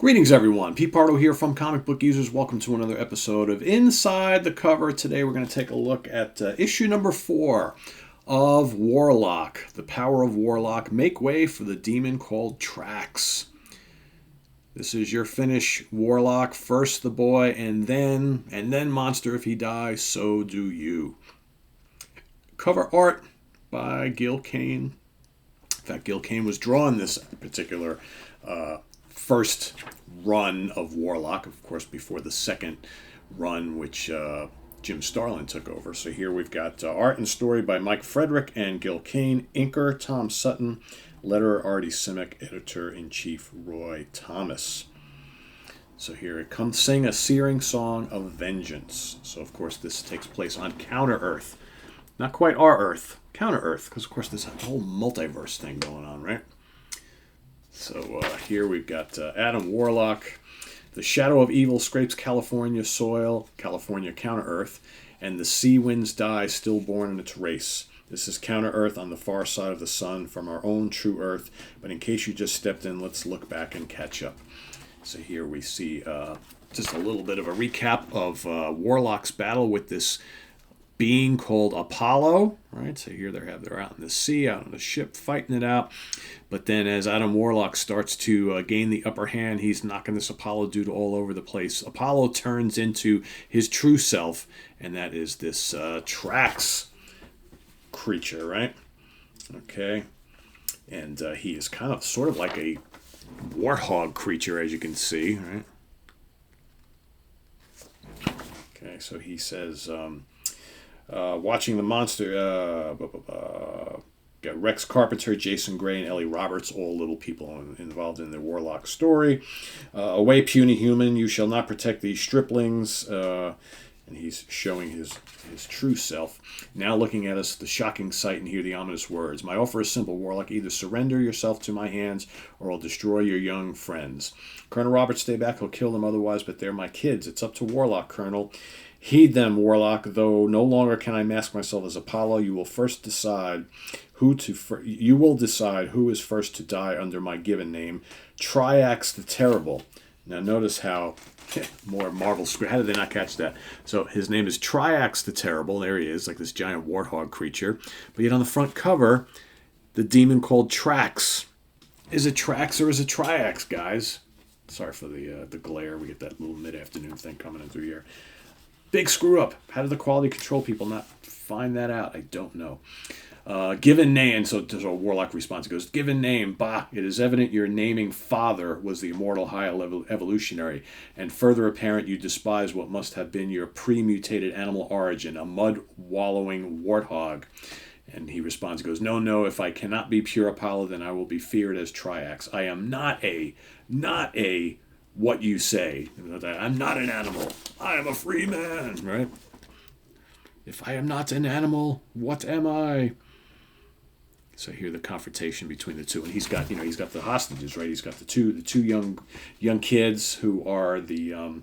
Greetings, everyone. Pete Pardo here from Comic Book Users. Welcome to another episode of Inside the Cover. Today we're going to take a look at issue number 4 of Warlock. The Power of Warlock. Make way for the demon called Triax. This is your finish, Warlock. First the boy, and then monster. If he dies, so do you. Cover art by Gil Kane. In fact, Gil Kane was drawing this particular first run of Warlock, of course, before the second run, which Jim Starlin took over. So here we've got art and story by Mike Frederick and Gil Kane, inker Tom Sutton, letterer Artie Simek, editor-in-chief Roy Thomas. So here it comes, sing a searing song of vengeance. So of course this takes place on Counter-Earth. Not quite our Earth, Counter-Earth, because of course there's a whole multiverse thing going on, right? So here we've got Adam Warlock. The shadow of evil scrapes California soil, California Counter-Earth, and the sea winds die stillborn in its race. This is Counter-Earth on the far side of the sun from our own true Earth. But in case you just stepped in, let's look back and catch up. So here we see just a little bit of a recap of Warlock's battle with this being called Apollo, right? So here they're out in the sea, out on the ship, fighting it out. But then as Adam Warlock starts to gain the upper hand, he's knocking this Apollo dude all over the place. Apollo turns into his true self, and that is this Triax creature, right? Okay. And he is kind of sort of like a warthog creature, as you can see, right? Okay, so he says... watching the monster, got Rex Carpenter, Jason Gray, and Ellie Roberts, all little people involved in the Warlock story. Away, puny human, you shall not protect these striplings. And he's showing his true self. Now looking at us, the shocking sight, and hear the ominous words. My offer is simple, Warlock. Either surrender yourself to my hands, or I'll destroy your young friends. Colonel Roberts, stay back. He'll kill them otherwise, but they're my kids. It's up to Warlock, Colonel. Heed them, Warlock, though no longer can I mask myself as Apollo. You will decide who is first to die under my given name, Triax the Terrible. Now notice how more Marvel script. How did they not catch that? So his name is Triax the Terrible. There he is, like this giant warthog creature. But yet on the front cover, the demon called Triax. Is it Triax or is it Triax, guys? Sorry for the glare. We get that little mid-afternoon thing coming in through here. Big screw up. How did the quality control people not find that out? I don't know. Given name, so Warlock response goes, given name, bah, it is evident your naming father was the immortal high-level evolutionary, and further apparent you despise what must have been your pre-mutated animal origin, a mud-wallowing warthog. And he responds, goes, no, if I cannot be pure Apollo, then I will be feared as Triax. I am not a what you say. I'm not an animal. I am a free man, right? If I am not an animal, what am I? So here the confrontation between the two, and he's got the hostages, right? He's got the two young kids who are the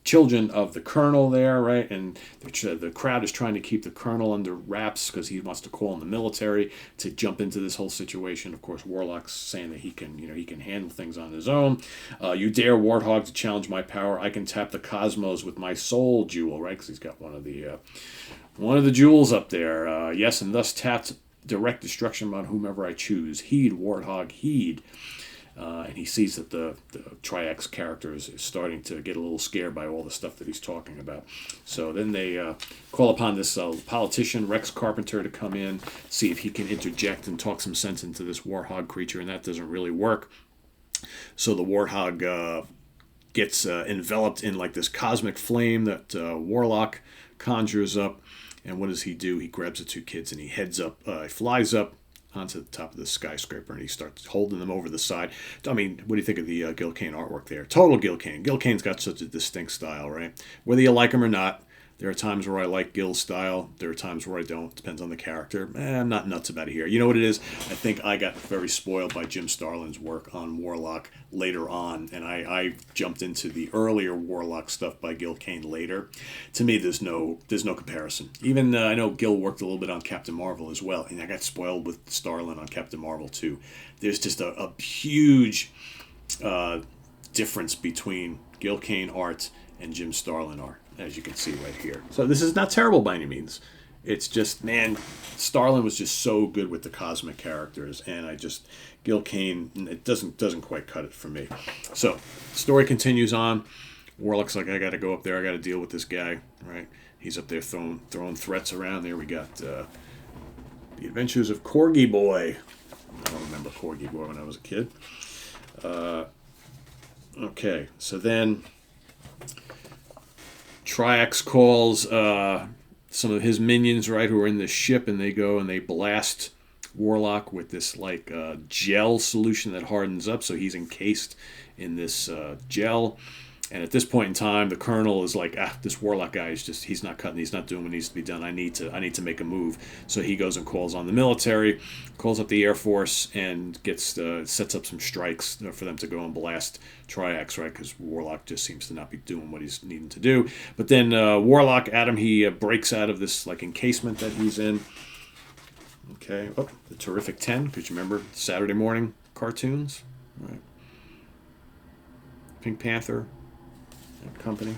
children of the colonel there, right? And the crowd is trying to keep the colonel under wraps because he wants to call in the military to jump into this whole situation. Of course, Warlock's saying that he can handle things on his own. You dare, Warthog, to challenge my power? I can tap the cosmos with my soul jewel, right? Because he's got one of the jewels up there. Yes, and thus tapped direct destruction on whomever I choose. Heed, Warthog, heed. And he sees that the Triax character is starting to get a little scared by all the stuff that he's talking about. So then they call upon this politician, Rex Carpenter, to come in, see if he can interject and talk some sense into this warthog creature, and that doesn't really work. So the warthog gets enveloped in like this cosmic flame that Warlock conjures up. And what does he do? He grabs the two kids and he flies up onto the top of the skyscraper, and he starts holding them over the side. I mean, what do you think of the Gil Kane artwork there? Total Gil Kane. Gil Kane's got such a distinct style, right? Whether you like him or not, there are times where I like Gil's style. There are times where I don't. Depends on the character. I'm not nuts about it here. You know what it is? I think I got very spoiled by Jim Starlin's work on Warlock later on, and I jumped into the earlier Warlock stuff by Gil Kane later. To me, there's no comparison. Even I know Gil worked a little bit on Captain Marvel as well, and I got spoiled with Starlin on Captain Marvel too. There's just a huge difference between Gil Kane art and Jim Starlin art, as you can see right here. So this is not terrible by any means. It's just, man, Starlin was just so good with the cosmic characters, and Gil Kane, it doesn't quite cut it for me. So, story continues on. Warlock's like, I got to go up there. I got to deal with this guy, right? He's up there throwing threats around. There we got The Adventures of Corgi Boy. I don't remember Corgi Boy when I was a kid. Okay, so then Triax calls some of his minions, right, who are in the ship, and they go and they blast Warlock with this like gel solution that hardens up, so he's encased in this gel. And at this point in time, the Colonel is like, this Warlock guy is he's not cutting, he's not doing what needs to be done. I need to make a move. So he goes and calls on the military, calls up the Air Force, and sets up some strikes for them to go and blast Triax, right? Because Warlock just seems to not be doing what he's needing to do. But then Warlock, Adam, he breaks out of this like encasement that he's in. Okay, the Terrific 10, because you remember Saturday morning cartoons, right? Pink Panther. Company.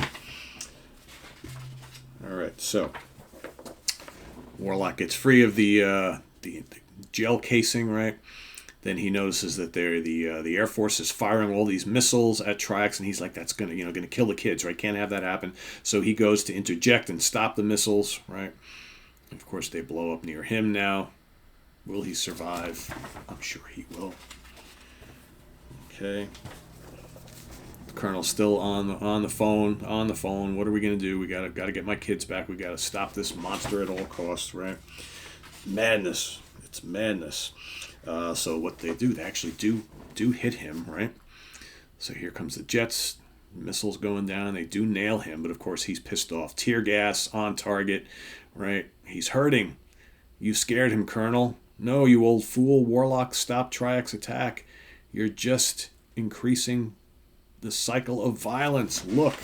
All right, so Warlock gets free of the gel casing, right? Then he notices that the Air Force is firing all these missiles at Triax, and he's like, that's gonna kill the kids, right? Can't have that happen. So he goes to interject and stop the missiles, right? And of course, they blow up near him now. Will he survive? I'm sure he will. Okay. Colonel's still on the phone. What are we gonna do? We gotta get my kids back. We gotta stop this monster at all costs, right? Madness. It's madness. So what they do, they actually do hit him, right? So here comes the jets, missiles going down. They do nail him, but of course he's pissed off. Tear gas on target, right? He's hurting. You scared him, Colonel. No, you old fool. Warlock, stop Triax attack. You're just increasing the cycle of violence. Look.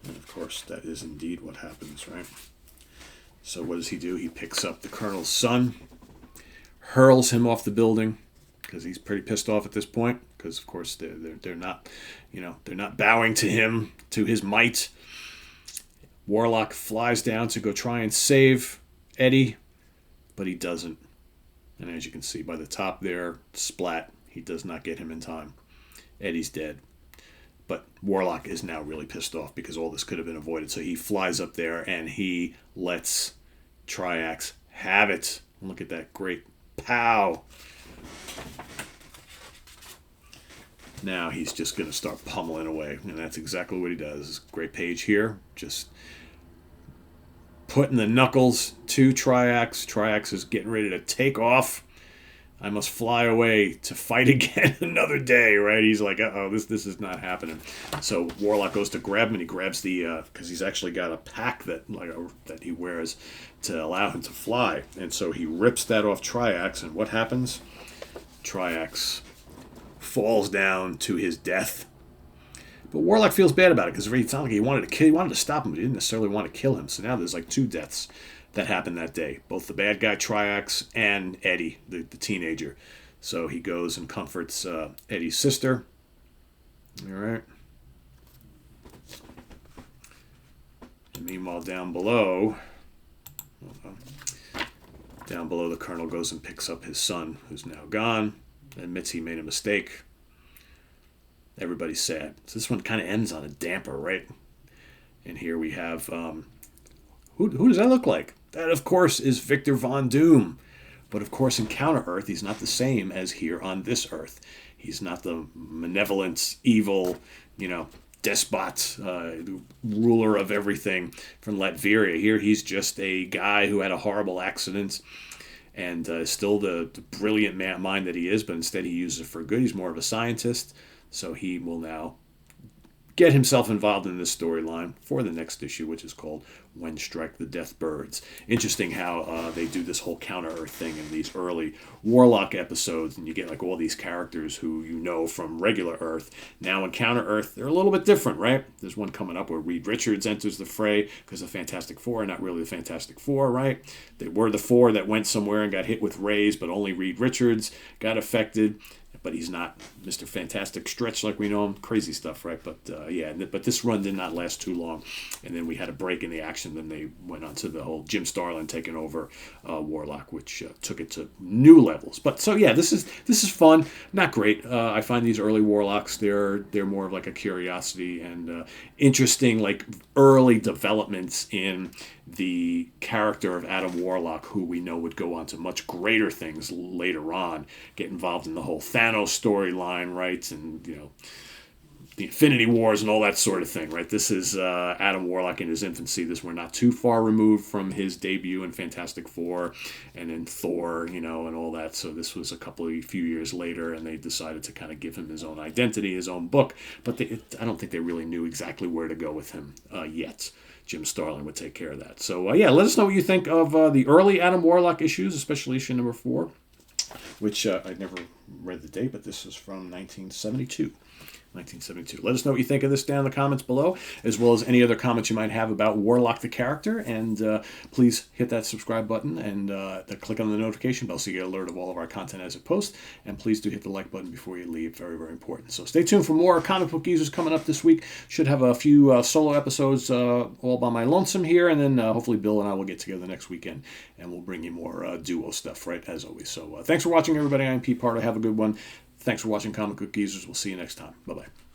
And of course, that is indeed what happens, right? So what does he do? He picks up the Colonel's son, hurls him off the building, because he's pretty pissed off at this point, because of course they're not, they're not bowing to him, to his might. Warlock flies down to go try and save Eddie, but he doesn't. And as you can see by the top there, splat, he does not get him in time. Eddie's dead. But Warlock is now really pissed off because all this could have been avoided. So he flies up there and he lets Triax have it. Look at that great pow. Now he's just going to start pummeling away. And that's exactly what he does. Great page here. Just putting the knuckles to Triax. Triax is getting ready to take off. I must fly away to fight again another day, right? He's like, uh-oh, this is not happening. So Warlock goes to grab him, and he grabs because he's actually got a pack that he wears to allow him to fly. And so he rips that off Triax, and what happens? Triax falls down to his death. But Warlock feels bad about it, because it's not like he wanted to stop him, but he didn't necessarily want to kill him. So now there's like two deaths that happened that day. Both the bad guy Triax and Eddie, the teenager. So he goes and comforts Eddie's sister. All right. And meanwhile, down below, the Colonel goes and picks up his son, who's now gone, admits he made a mistake. Everybody's sad. So this one kind of ends on a damper, right? And here we have, who does that look like? That, of course, is Victor Von Doom. But, of course, in Counter-Earth, he's not the same as here on this Earth. He's not the malevolent, evil, despot, ruler of everything from Latveria. Here, he's just a guy who had a horrible accident and still the brilliant mind that he is, but instead he uses it for good. He's more of a scientist, so he will now get himself involved in this storyline for the next issue, which is called When Strike the Death Birds. Interesting how they do this whole Counter-Earth thing in these early Warlock episodes, and you get like all these characters who you know from regular Earth. Now in Counter-Earth, they're a little bit different, right? There's one coming up where Reed Richards enters the fray because the Fantastic Four are not really the Fantastic Four, right? They were the four that went somewhere and got hit with rays, but only Reed Richards got affected. but he's not Mr. Fantastic Stretch like we know him. Crazy stuff, right? But yeah, but this run did not last too long, and then we had a break in the action. Then they went on to the whole Jim Starlin taking over Warlock, which took it to new levels. But so yeah, this is fun, not great. I find these early Warlocks they're more of like a curiosity and interesting, like early developments in the character of Adam Warlock, who we know would go on to much greater things later on, get involved in the whole Thanos storyline, right? And, the Infinity Wars and all that sort of thing, right? This is Adam Warlock in his infancy. We're not too far removed from his debut in Fantastic Four and in Thor, and all that. So this was a few years later, and they decided to kind of give him his own identity, his own book. But I don't think they really knew exactly where to go with him yet. Jim Starlin would take care of that. So, yeah, let us know what you think of the early Adam Warlock issues, especially issue number 4, which I never read the date, but this is from 1972. 1972. Let us know what you think of this down in the comments below, as well as any other comments you might have about Warlock the character. And please hit that subscribe button and click on the notification bell so you get an alert of all of our content as it posts. And please do hit the like button before you leave. Very, very important. So stay tuned for more comic book users coming up this week. Should have a few solo episodes all by my lonesome here. And then hopefully Bill and I will get together next weekend and we'll bring you more duo stuff, right, as always. So thanks for watching, everybody. I'm Pete Pardo. Have a good one. Thanks for watching Comic Book Geezers. We'll see you next time. Bye-bye.